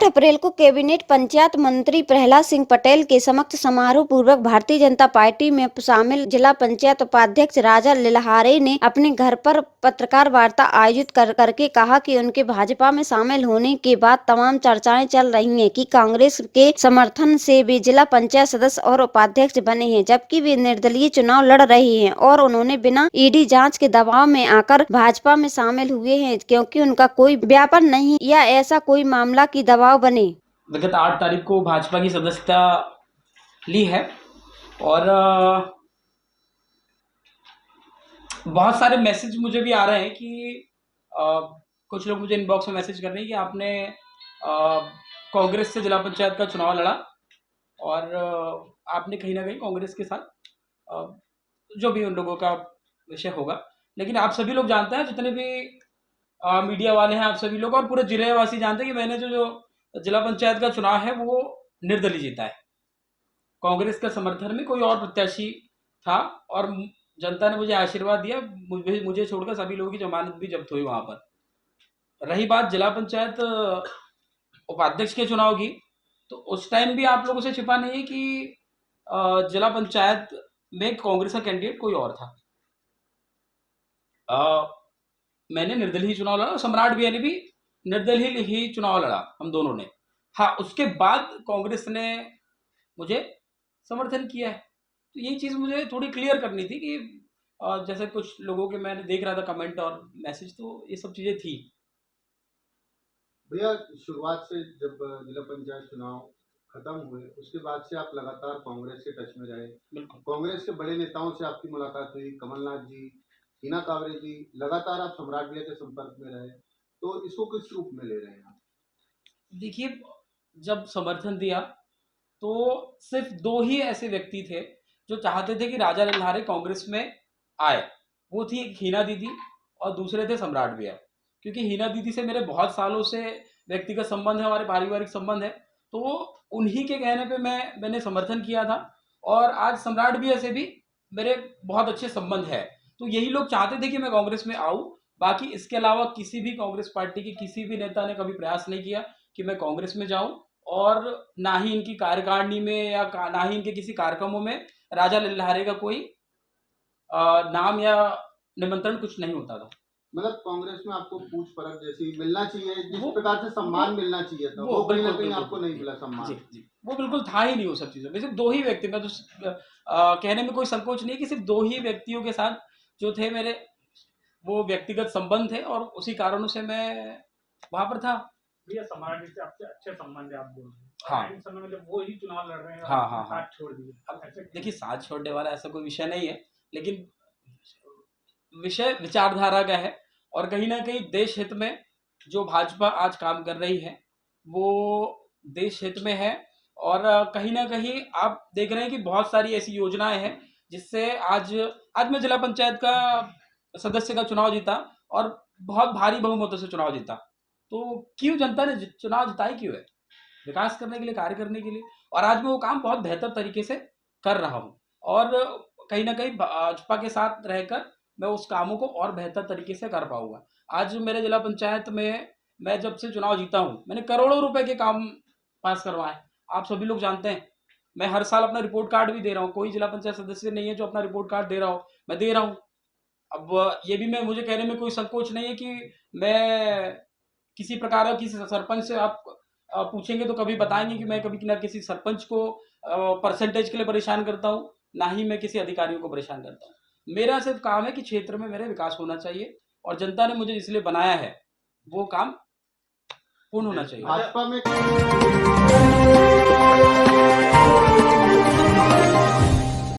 8 अप्रैल को कैबिनेट पंचायत मंत्री प्रहलाद सिंह पटेल के समक्ष समारोह पूर्वक भारतीय जनता पार्टी में शामिल जिला पंचायत उपाध्यक्ष राजा लिल्हारे ने अपने घर पर पत्रकार वार्ता आयोजित करके कहा कि उनके भाजपा में शामिल होने के बाद तमाम चर्चाएं चल रही हैं कि कांग्रेस के समर्थन से वे जिला पंचायत सदस्य और उपाध्यक्ष बने हैं, जबकि वे निर्दलीय चुनाव लड़ रहे हैं और उन्होंने बिना ईडी जाँच के दबाव में आकर भाजपा में शामिल हुए हैं, क्योंकि उनका कोई व्यापन नहीं या ऐसा कोई मामला की दबाव बने। विगत 8 तारीख को भाजपा की सदस्यता ली है और बहुत सारे मैसेज मुझे भी आ रहे हैं कि कुछ लोग मुझे इनबॉक्स में मैसेज कर रहे हैं कि आपने कांग्रेस से जिला पंचायत का चुनाव लड़ा और आपने कहीं ना कहीं कांग्रेस के साथ जो भी उन लोगों का विषय होगा, लेकिन आप सभी लोग जानते हैं, जितने भी मीडिया वाले हैं, आप सभी लोग और पूरे जिले वासी जानते हैं कि मैंने जो जिला पंचायत का चुनाव है वो निर्दलीय जीता है। कांग्रेस के समर्थन में कोई और प्रत्याशी था और जनता ने मुझे आशीर्वाद दिया। मुझे छोड़कर सभी लोगों की जमानत भी जब्त हुई वहां पर। रही बात जिला पंचायत उपाध्यक्ष के चुनाव की, तो उस टाइम भी आप लोगों से छिपा नहीं है कि जिला पंचायत में कांग्रेस का कैंडिडेट कोई और था। मैंने निर्दलीय ही चुनाव लड़ा, सम्राट भैया ने भी निर्दलीय ही चुनाव लड़ा, हम दोनों ने। हाँ, उसके बाद कांग्रेस ने मुझे समर्थन किया है, तो ये चीज़ मुझे थोड़ी क्लियर करनी थी कि जैसे कुछ लोगों के मैंने देख रहा था कमेंट और मैसेज, तो ये सब चीज़ें थी। भैया, शुरुआत से जब जिला पंचायत चुनाव खत्म हुए उसके बाद से आप लगातार कांग्रेस के टच में रहे। बिल्कुल। कांग्रेस के बड़े नेताओं से आपकी मुलाकात हुई, कमलनाथ जी, हिना कांवरे जी, लगातार आप सम्राट भैया के संपर्क में रहे, तो इसको किस रूप में ले रहे हैं आप? देखिए, जब समर्थन दिया तो सिर्फ 2 ही ऐसे व्यक्ति थे जो चाहते थे कि राजा लिल्हारे कांग्रेस में आए। वो थी एक हिना दीदी और दूसरे थे सम्राट भैया। क्योंकि हिना दीदी से मेरे बहुत सालों से व्यक्तिगत संबंध है, हमारे पारिवारिक संबंध है, तो उन्हीं के कहने पे मैंने समर्थन किया था। और आज सम्राट भैया से भी मेरे बहुत अच्छे संबंध है, तो यही लोग चाहते थे कि मैं कांग्रेस में आऊँ। बाकी इसके अलावा किसी भी कांग्रेस पार्टी के किसी भी नेता ने कभी प्रयास नहीं किया कि मैं कांग्रेस में जाऊं, और ना ही इनकी कार्यकारिणी में या ना ही इनके किसी कार्यक्रमों में राजा लिल्हारे का कोई नाम या निमंत्रण कुछ नहीं होता था। मतलब कांग्रेस में आपको पूछ परख जैसी मिलना चाहिए, जिस प्रकार से सम्मान मिलना चाहिए था, वो कहीं ना कहीं आपको नहीं मिला सम्मान। जी जी, वो बिल्कुल था ही नहीं वो सब चीज़ों में। सिर्फ 2 ही व्यक्ति, मैं तो कहने में कोई संकोच नहीं कि सिर्फ 2 ही व्यक्तियों के साथ जो थे मेरे, वो व्यक्तिगत संबंध थे और उसी कारणों से मैं वहां पर था। भैया, सम्राट जी से आपसे अच्छे संबंध है, आप बोल रहे हैं। हाँ, इस समय में वो ही चुनाव लड़ रहे हैं, हाँ हाँ हाँ, साथ छोड़ दिए। अब देखिए, साथ छोड़ने वाला ऐसा कोई विषय नहीं है, लेकिन विषय विचारधारा का है। और कहीं ना कहीं देश हित में जो भाजपा आज काम कर रही है वो देश हित में है। और कहीं ना कहीं आप देख रहे हैं कि बहुत सारी ऐसी योजनाएं हैं जिससे आज मैं जिला पंचायत का सदस्य का चुनाव जीता और बहुत भारी बहुमतों से चुनाव जीता। तो क्यों जनता ने चुनाव जिताई क्यों है? विकास करने के लिए, कार्य करने के लिए। और आज मैं वो काम बहुत बेहतर तरीके से कर रहा हूँ और कहीं ना कहीं भाजपा के साथ रहकर मैं उस कामों को और बेहतर तरीके से कर पाऊंगा। आज मेरे जिला पंचायत में मैं जब से चुनाव जीता हूँ, मैंने करोड़ों रुपए के काम पास करवाए। आप सभी लोग जानते हैं, मैं हर साल अपना रिपोर्ट कार्ड भी दे रहा हूँ। कोई जिला पंचायत सदस्य नहीं है जो अपना रिपोर्ट कार्ड दे रहा हो, मैं दे रहा हूँ। अब ये भी मुझे कहने में कोई संकोच नहीं है कि मैं किसी प्रकार का किसी सरपंच से आप पूछेंगे तो कभी बताएंगे कि मैं कभी ना किसी सरपंच को परसेंटेज के लिए परेशान करता हूँ, ना ही मैं किसी अधिकारियों को परेशान करता हूँ। मेरा सिर्फ काम है कि क्षेत्र में मेरे विकास होना चाहिए और जनता ने मुझे इसलिए बनाया है वो काम पूर्ण होना चाहिए। भाजपा में